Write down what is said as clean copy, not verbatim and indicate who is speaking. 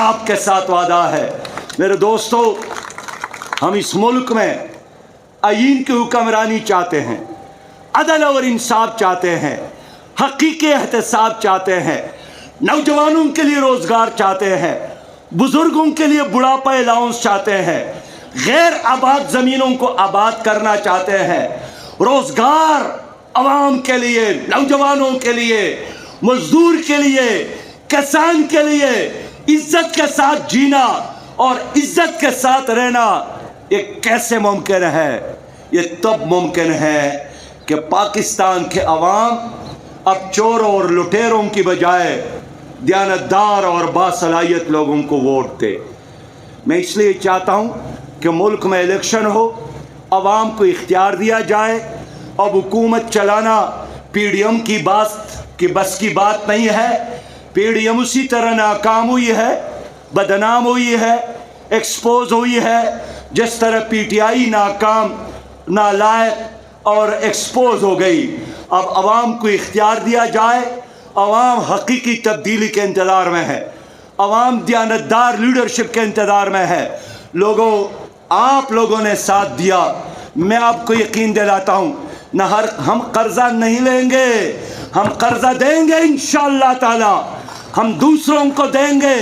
Speaker 1: آپ کے ساتھ وعدہ ہے۔ میرے دوستو، ہم اس ملک میں آئین کی حکمرانی چاہتے ہیں، عدل اور انصاف چاہتے ہیں، حقیقی احتساب چاہتے ہیں، نوجوانوں کے لیے روزگار چاہتے ہیں، بزرگوں کے لیے بڑھاپا الاؤنس چاہتے ہیں، غیر آباد زمینوں کو آباد کرنا چاہتے ہیں، روزگار عوام کے لیے، نوجوانوں کے لیے، مزدور کے لیے، کسان کے لیے عزت کے ساتھ جینا اور عزت کے ساتھ رہنا۔ یہ کیسے ممکن ہے؟ یہ تب ممکن ہے کہ پاکستان کے عوام اب چوروں اور لٹیروں کی بجائے دیانتدار اور باصلاحیت لوگوں کو ووٹ دے۔ میں اس لیے چاہتا ہوں کہ ملک میں الیکشن ہو، عوام کو اختیار دیا جائے۔ اب حکومت چلانا پی ڈی ایم کی بس کی بات نہیں ہے۔ پی ڈی ایم اسی طرح ناکام ہوئی ہے، بدنام ہوئی ہے، ایکسپوز ہوئی ہے، جس طرح پی ٹی آئی ناکام، نالائق اور ایکسپوز ہو گئی۔ اب عوام کو اختیار دیا جائے۔ عوام حقیقی تبدیلی کے انتظار میں ہے، عوام دیانتدار لیڈرشپ کے انتظار میں ہے۔ لوگوں، آپ لوگوں نے ساتھ دیا، میں آپ کو یقین دلاتا ہوں، ہم قرضہ نہیں لیں گے، ہم قرضہ دیں گے انشاءاللہ تعالی، ہم دوسروں کو دیں گے۔